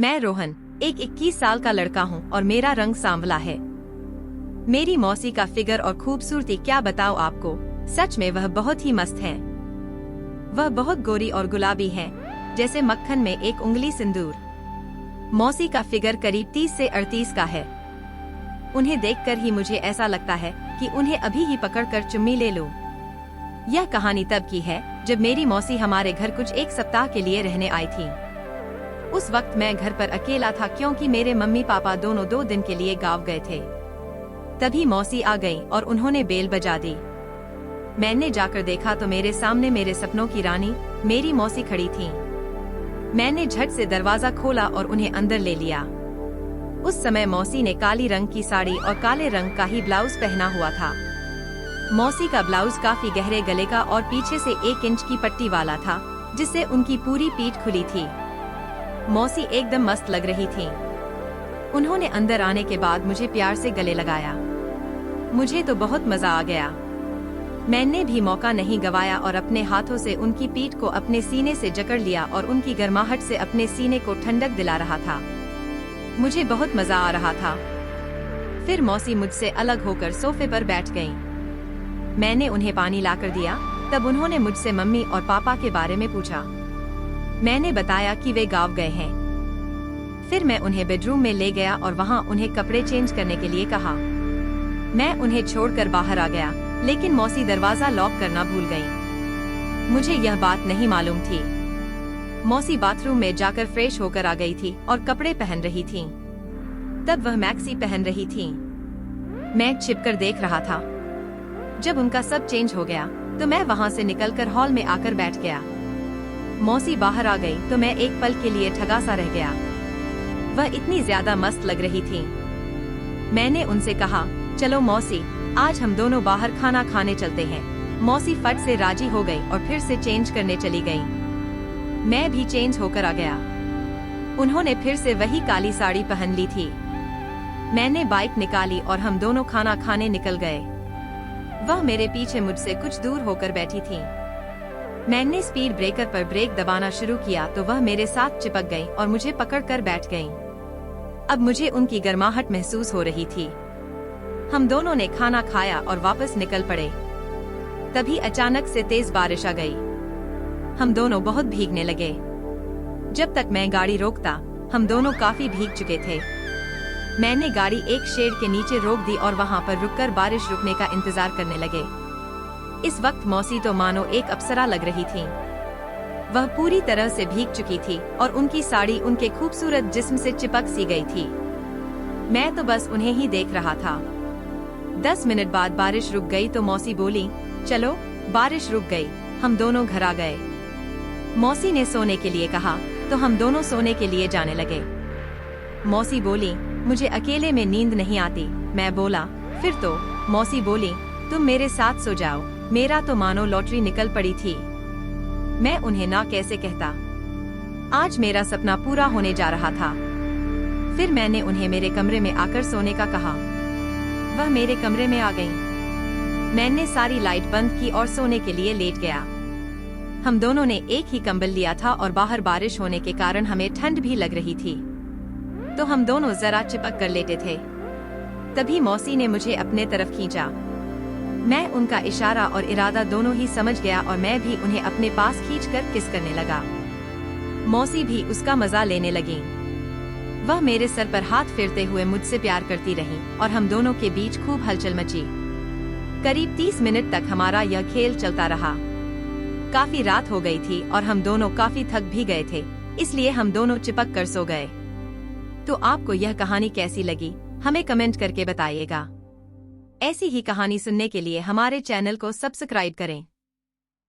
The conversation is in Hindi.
मैं रोहन एक 21 साल का लड़का हूँ और मेरा रंग सांवला है। मेरी मौसी का फिगर और खूबसूरती क्या बताओ आपको, सच में वह बहुत ही मस्त है। वह बहुत गोरी और गुलाबी है, जैसे मक्खन में एक उंगली सिंदूर। मौसी का फिगर करीब 30 से 38 का है। उन्हें देखकर ही मुझे ऐसा लगता है कि उन्हें अभी ही पकड़कर चुम्मी ले लूं। यह कहानी तब की है जब मेरी मौसी हमारे घर कुछ एक सप्ताह के लिए रहने आई थी। उस वक्त मैं घर पर अकेला था क्योंकि मेरे मम्मी पापा दोनों 2 दिन के लिए गाँव गए थे। तभी मौसी आ गई और उन्होंने बेल बजा दी। मैंने जाकर देखा तो मेरे सामने मेरे सपनों की रानी मेरी मौसी खड़ी थी। मैंने झट से दरवाजा खोला और उन्हें अंदर ले लिया। उस समय मौसी ने काली रंग की साड़ी और काले रंग का ही ब्लाउज पहना हुआ था। मौसी का ब्लाउज काफी गहरे गले का और पीछे से 1 इंच की पट्टी वाला था, जिससे उनकी पूरी पीठ खुली थी। मौसी एकदम मस्त लग रही थी। उन्होंने अंदर आने के बाद मुझे प्यार से गले लगाया। मुझे तो बहुत मजा आ गया। मैंने भी मौका नहीं गवाया और अपने हाथों से उनकी पीठ को अपने सीने से जकड़ लिया और उनकी गर्माहट से अपने सीने को ठंडक दिला रहा था। मुझे बहुत मजा आ रहा था। फिर मौसी मुझसे अलग होकर सोफे पर बैठ गईं। मैंने उन्हें पानी लाकर दिया। तब उन्होंने मुझसे मम्मी और पापा के बारे में पूछा। मैंने बताया कि वे गाँव गए हैं। फिर मैं उन्हें बेडरूम में ले गया और वहां उन्हें कपड़े चेंज करने के लिए कहा। मैं उन्हें छोड़कर बाहर आ गया, लेकिन मौसी दरवाजा लॉक करना भूल गईं। मुझे यह बात नहीं मालूम थी। मौसी बाथरूम में जाकर फ्रेश होकर आ गई थी और कपड़े पहन रही थीं। तब वह मैक्सी पहन रही थीं। मैं छिपकर देख रहा था। जब उनका सब चेंज हो गया तो मैं वहां से निकलकर हॉल में आकर बैठ गया। मौसी बाहर आ गई तो मैं एक पल के लिए ठगा सा रह गया। वह इतनी ज्यादा मस्त लग रही थी। मैंने उनसे कहा, चलो मौसी, आज हम दोनों बाहर खाना खाने चलते हैं। मौसी फट से राजी हो गई और फिर से चेंज करने चली गई। मैं भी चेंज होकर आ गया। उन्होंने फिर से वही काली साड़ी पहन ली थी। मैंने बाइक निकाली और हम दोनों खाना खाने निकल गए। वह मेरे पीछे मुझसे कुछ दूर होकर बैठी थी। मैंने स्पीड ब्रेकर पर ब्रेक दबाना शुरू किया तो वह मेरे साथ चिपक गई और मुझे पकड़कर बैठ गईं। अब मुझे उनकी गर्माहट महसूस हो रही थी। हम दोनों ने खाना खाया और वापस निकल पड़े। तभी अचानक से तेज बारिश आ गई। हम दोनों बहुत भीगने लगे। जब तक मैं गाड़ी रोकता, हम दोनों काफी भीग चुके थे। मैंने गाड़ी एक शेड के नीचे रोक दी और वहां पर रुककर बारिश रुकने का इंतजार करने लगे। इस वक्त मौसी तो मानो एक अप्सरा लग रही थी। वह पूरी तरह से भीग चुकी थी और उनकी साड़ी उनके खूबसूरत जिस्म से चिपक सी गई थी। मैं तो बस उन्हें ही देख रहा था। 10 मिनट बाद बारिश रुक गई तो मौसी बोली, चलो, बारिश रुक गई, हम दोनों घर आ गए। मौसी ने सोने के लिए कहा तो हम दोनों सोने के लिए जाने लगे। मौसी बोली, मुझे अकेले में नींद नहीं आती। मैं बोला, फिर तो। मौसी बोली, तुम मेरे साथ सो जाओ। मेरा तो मानो लॉटरी निकल पड़ी थी। मैं उन्हें ना कैसे कहता। आज मेरा सपना पूरा होने जा रहा था। फिर मैंने उन्हें मेरे कमरे में आकर सोने का कहा। वह मेरे कमरे में आ गईं। मैंने सारी लाइट बंद की और सोने के लिए लेट गया। हम दोनों ने एक ही कंबल लिया था और बाहर बारिश होने के कारण हमें ठंड भी लग रही थी, तो हम दोनों जरा चिपक कर लेटे थे। तभी मौसी ने मुझे अपने तरफ खींचा। मैं उनका इशारा और इरादा दोनों ही समझ गया और मैं भी उन्हें अपने पास खींचकर किस करने लगा। मौसी भी उसका मजा लेने लगी। वह मेरे सर पर हाथ फेरते हुए मुझसे प्यार करती रही और हम दोनों के बीच खूब हलचल मची। करीब 30 मिनट तक हमारा यह खेल चलता रहा। काफी रात हो गई थी और हम दोनों काफी थक भी गए थे, इसलिए हम दोनों चिपक कर सो गए। तो आपको यह कहानी कैसी लगी, हमें कमेंट करके बताइएगा। ऐसी ही कहानी सुनने के लिए हमारे चैनल को सब्सक्राइब करें।